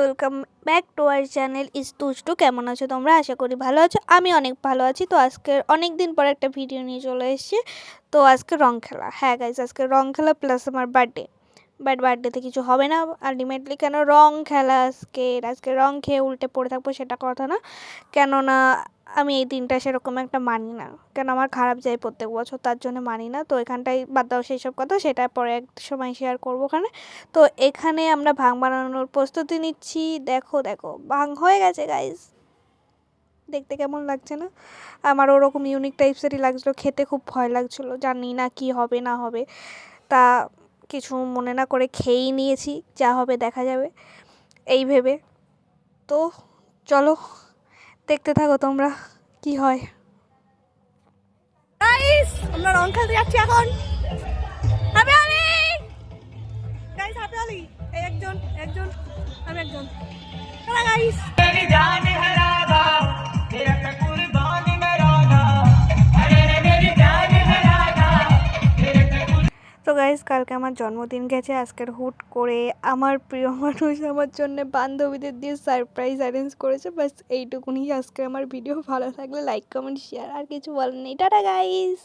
Welcome back to our channel is Tushtu. কেমন আছো তোমরা? আশা করি ভালো আছো। আমি অনেক ভালো আছি। তো আজকে অনেক দিন পর একটা ভিডিও নিয়ে চলে এসেছি। তো আজকে রং খেলা, হ্যাঁ গাইজ, আজকে রং খেলা প্লাস আমার বার্থডে। বাট বার্থডেতে কিছু হবে না আলটিমেটলি। কেন রং খেলা আজকে রং খেয়ে উল্টে পড়ে থাকবো সেটা কথা না। কেননা আমি এই দিনটা সেরকম একটা মানি না, কেন আমার খারাপ যায় প্রত্যেক বছর, তার জন্য মানি না। তো এখানটাই বাদ দাও সেই সব কথা, সেটা পরে এক সময় শেয়ার করবো ওখানে। তো এখানে আমরা ভাং বানানোর প্রস্তুতি নিচ্ছি। দেখো দেখো ভাং হয়ে গেছে গাইজ। দেখতে কেমন লাগছে না? আমার ওরকম ইউনিক টাইপসেরই লাগছিলো, খেতে খুব ভয় লাগছিলো, জানি না কি হবে না হবে। তা কিছু মনে না করে খেয়েই নিয়েছি, যা হবে দেখা যাবে এই ভেবে। তো চলো দেখতে থাকো তোমরা কি হয়। গাইস আমরা রং খেলতে যাচ্ছি এখন। Happy Holi guys, happy Holi. এই একজন একজন আমি একজন গাইস। মেরি জান है राधा तेरा कुर्बान मैं राधा अरे रे मेरी जान है राधा तेरा। তো গাইস কালকে আমার জন্মদিন গেছে, আজকের হুট করে আমার প্রিয় মানুষ আমার জন্য বান্ধবীদের দিয়ে সারপ্রাইজ অ্যারেঞ্জ করেছে। বাস এইটুকুনি আজকে আমার ভিডিও। ভালো থাকলে লাইক কমেন্ট শেয়ার, আর কিছু বলার নেই। Tata guys.